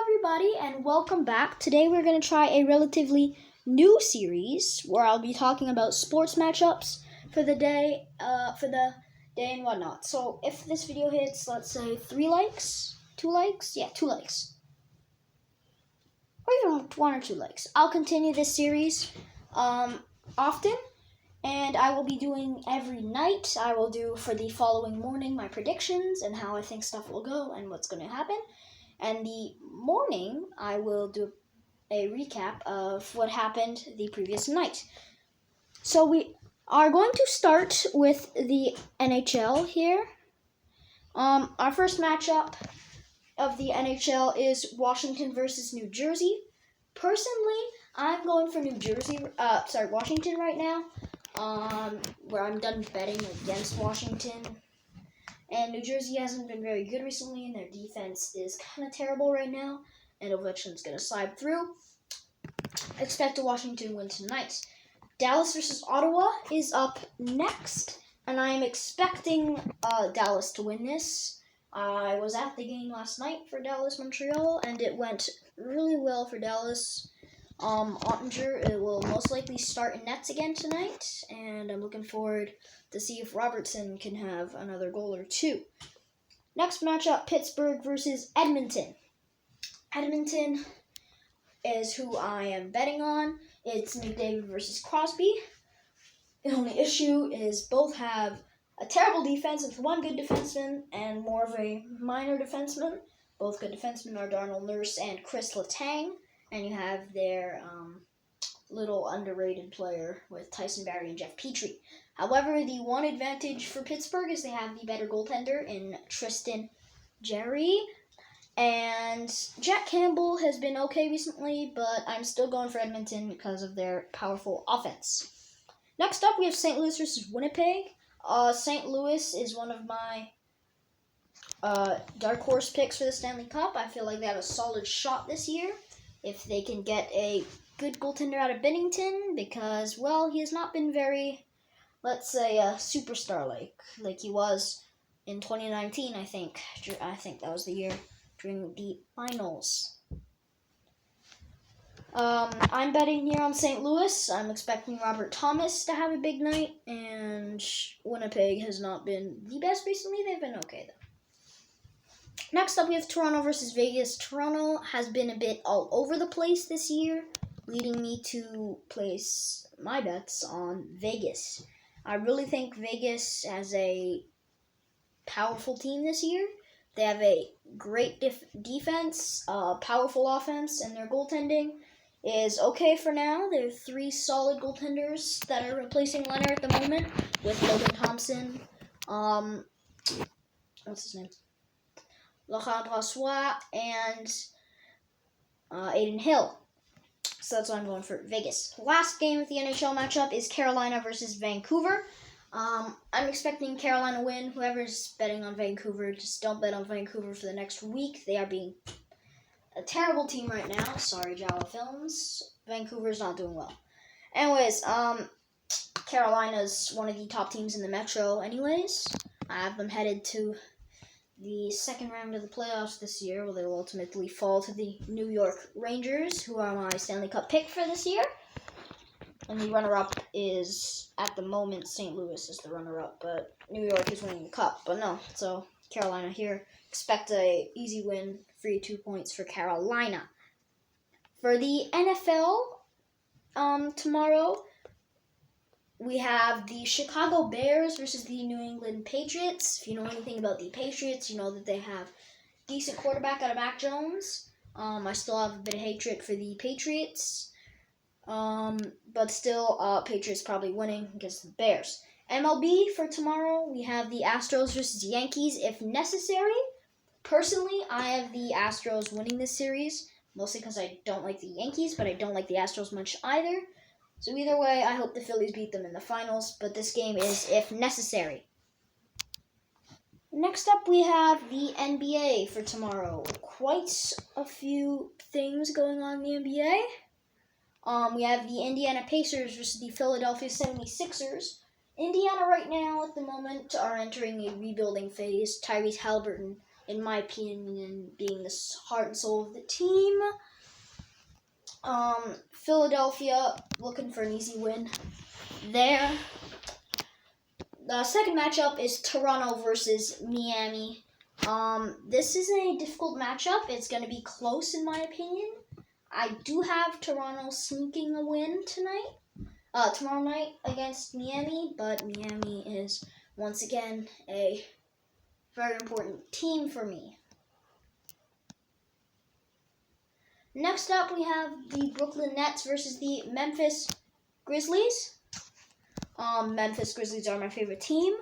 everybody, and welcome back. Today we're going to try a relatively new series where I'll be talking about sports matchups for the day, and whatnot. So if this video hits, let's say 3 likes, 2 likes, 2 likes, or even 1 or 2 likes, I'll continue this series often, and I will be doing every night. I will do for the following morning my predictions and how I think stuff will go and what's going to happen. And the morning, I will do a recap of what happened the previous night. So we are going to start with the NHL here. Our first matchup of the NHL is Washington versus New Jersey. Personally, I'm going for Washington right now, where I'm done betting against Washington. And New Jersey hasn't been very good recently, and their defense is kind of terrible right now, and Ovechkin's going to slide through. Expect a Washington win tonight. Dallas versus Ottawa is up next, and I am expecting Dallas to win this. I was at the game last night for Dallas-Montreal, and it went really well for Dallas. Ottinger will most likely start in nets again tonight, and I'm looking forward to see if Robertson can have another goal or two. Next matchup, Pittsburgh versus Edmonton. Edmonton is who I am betting on. It's McDavid versus Crosby. The only issue is both have a terrible defense with one good defenseman and more of a minor defenseman. Both good defensemen are Darnell Nurse and Chris Letang. And you have their little underrated player with Tyson Barrie and Jeff Petrie. However, the one advantage for Pittsburgh is they have the better goaltender in Tristan Jarry. And Jack Campbell has been okay recently, but I'm still going for Edmonton because of their powerful offense. Next up, we have St. Louis versus Winnipeg. St. Louis is one of my dark horse picks for the Stanley Cup. I feel like they have a solid shot this year if they can get a good goaltender out of Binnington, because, well, he has not been very, let's say, a superstar like he was in 2019, I think. I think that was the year during the finals. I'm betting here on St. Louis. I'm expecting Robert Thomas to have a big night, and Winnipeg has not been the best recently. They've been okay, though. Next up, we have Toronto versus Vegas. Toronto has been a bit all over the place this year, leading me to place my bets on Vegas. I really think Vegas has a powerful team this year. They have a great defense, powerful offense, and their goaltending is okay for now. There are 3 solid goaltenders that are replacing Leonard at the moment with Logan Thompson. What's his name? Laurent Brossoit and Aiden Hill. So that's why I'm going for Vegas. Last game of the NHL matchup is Carolina versus Vancouver. I'm expecting Carolina to win. Whoever's betting on Vancouver, just don't bet on Vancouver for the next week. They are being a terrible team right now. Sorry, Jala Films. Vancouver's not doing well. Anyways, Carolina's one of the top teams in the Metro anyways. I have them headed to the second round of the playoffs this year, where they will ultimately fall to the New York Rangers, who are my Stanley Cup pick for this year. And the runner-up is, at the moment, St. Louis is the runner-up, but New York is winning the cup. But no, so Carolina here. Expect a easy win, free 2 points for Carolina. For the NFL, tomorrow, we have the Chicago Bears versus the New England Patriots. If you know anything about the Patriots, you know that they have decent quarterback out of Mac Jones. I still have a bit of hatred for the Patriots. But still, Patriots probably winning against the Bears. MLB for tomorrow, we have the Astros versus Yankees if necessary. Personally, I have the Astros winning this series, mostly because I don't like the Yankees, but I don't like the Astros much either. So either way, I hope the Phillies beat them in the finals, but this game is if necessary. Next up, we have the NBA for tomorrow. Quite a few things going on in the NBA. We have the Indiana Pacers versus the Philadelphia 76ers. Indiana right now, at the moment, are entering a rebuilding phase. Tyrese Halliburton in my opinion, being the heart and soul of the team. Philadelphia looking for an easy win there. The second matchup is Toronto versus Miami. This is a difficult matchup. It's going to be close in my opinion. I do have Toronto sneaking a win tomorrow night against Miami, but Miami is once again a very important team for me. Next up, we have the Brooklyn Nets versus the Memphis Grizzlies. Memphis Grizzlies are my favorite team.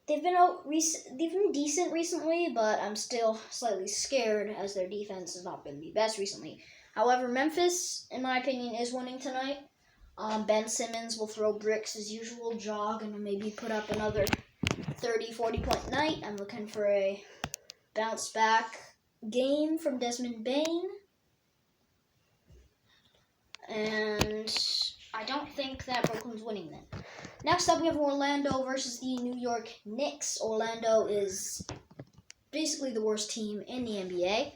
They've been decent recently, but I'm still slightly scared as their defense has not been the best recently. However, Memphis, in my opinion, is winning tonight. Ben Simmons will throw bricks as usual, jog, and maybe put up another 30, 40-point night. I'm looking for a bounce-back game from Desmond Bain. And I don't think that Brooklyn's winning then. Next up, we have Orlando versus the New York Knicks. Orlando is basically the worst team in the NBA.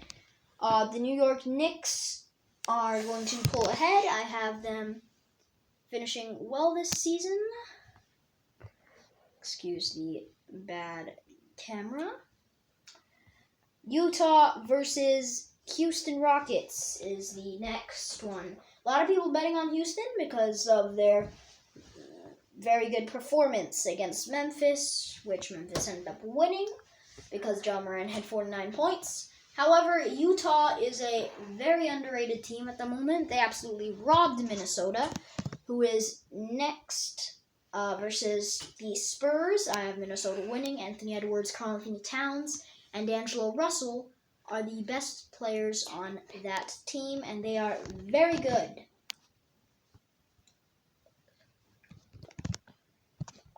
The New York Knicks are going to pull ahead. I have them finishing well this season. Excuse the bad camera. Utah versus Houston Rockets is the next one. A lot of people betting on Houston because of their very good performance against Memphis, which Memphis ended up winning because Ja Morant had 49 points. However, Utah is a very underrated team at the moment. They absolutely robbed Minnesota, who is next versus the Spurs. I have Minnesota winning. Anthony Edwards, Karl-Anthony Towns, and D'Angelo Russell are the best players on that team, and they are very good.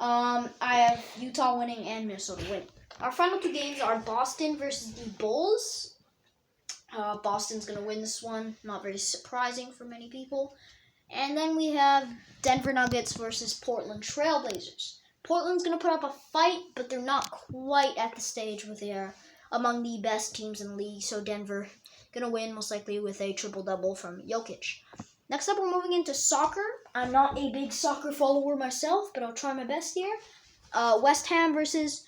I have Utah winning and Minnesota winning. Our final two games are Boston versus the Bulls. Boston's going to win this one. Not very surprising for many people. And then we have Denver Nuggets versus Portland Trailblazers. Portland's going to put up a fight, but they're not quite at the stage where they are among the best teams in the league. So Denver going to win most likely with a triple-double from Jokic. Next up, we're moving into soccer. I'm not a big soccer follower myself, but I'll try my best here. West Ham versus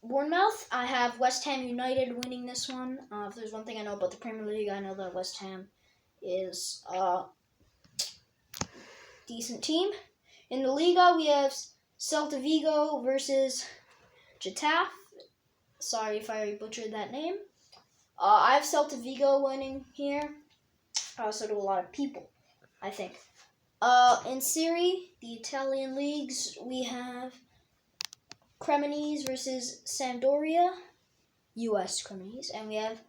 Bournemouth. I have West Ham United winning this one. If there's one thing I know about the Premier League, I know that West Ham is a decent team. In the Liga, we have Celta Vigo versus Getafe. Sorry if I butchered that name. I have Celta Vigo winning here. So do a lot of people, I think. In Serie, the Italian leagues, we have Cremonese versus Sampdoria, U.S. Cremonese, and we have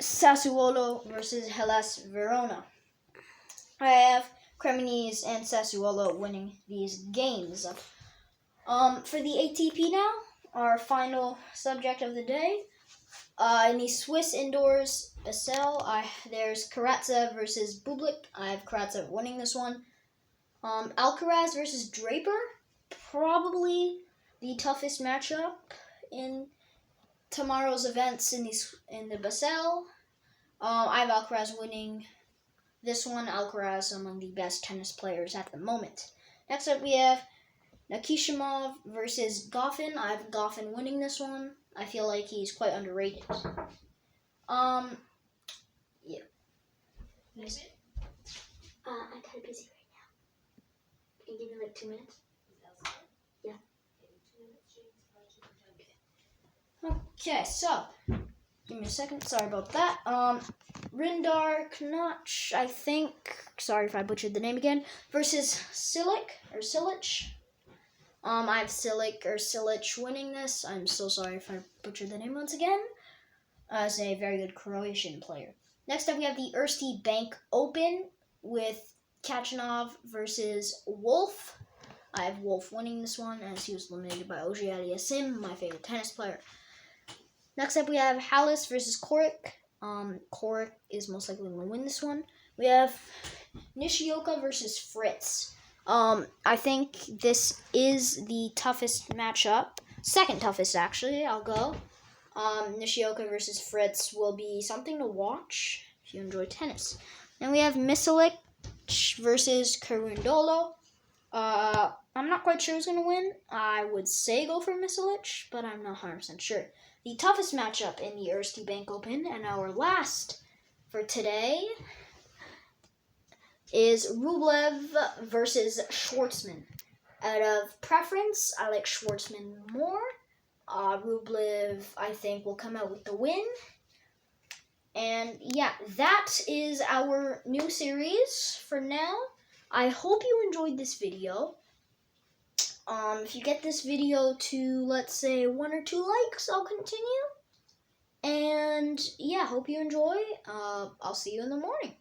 Sassuolo versus Hellas Verona. I have Cremonese and Sassuolo winning these games. For the ATP now, our final subject of the day. In the Swiss indoors, Basel, there's Karatsev versus Bublik. I have Karatsev winning this one. Alcaraz versus Draper, probably the toughest matchup in tomorrow's events in the Basel. I have Alcaraz winning this one. Alcaraz among the best tennis players at the moment. Next up, we have Nakishimov versus Goffin. I have Goffin winning this one. I feel like he's quite underrated. Yeah. Is it? I'm kind of busy right now. Can you give me like 2 minutes? Yeah. Okay, so give me a second. Sorry about that. Rindar Knotch, I think. Sorry if I butchered the name again. Versus Silic. I have Silic winning this. I'm so sorry if I butchered the name once again. As a very good Croatian player. Next up, we have the Erste Bank Open with Kachanov versus Wolf. I have Wolf winning this one as he was eliminated by Ogi Aliassime, my favorite tennis player. Next up, we have Hallis versus Korik. Korik is most likely going to win this one. We have Nishioka versus Fritz. I think this is the toughest matchup. second toughest, actually. I'll go. Nishioka versus Fritz will be something to watch if you enjoy tennis. Then we have Misalic versus Karundolo. I'm not quite sure who's going to win. I would say go for Misalic, but I'm not 100% sure. The toughest matchup in the Erste Bank Open, and our last for today, is Rublev versus Schwartzman. Out of preference, I like Schwartzman more. Rublev, I think, will come out with the win. And yeah, that is our new series for now. I hope you enjoyed this video. If you get this video to, let's say, 1 or 2 likes, I'll continue. And yeah, hope you enjoy. I'll see you in the morning.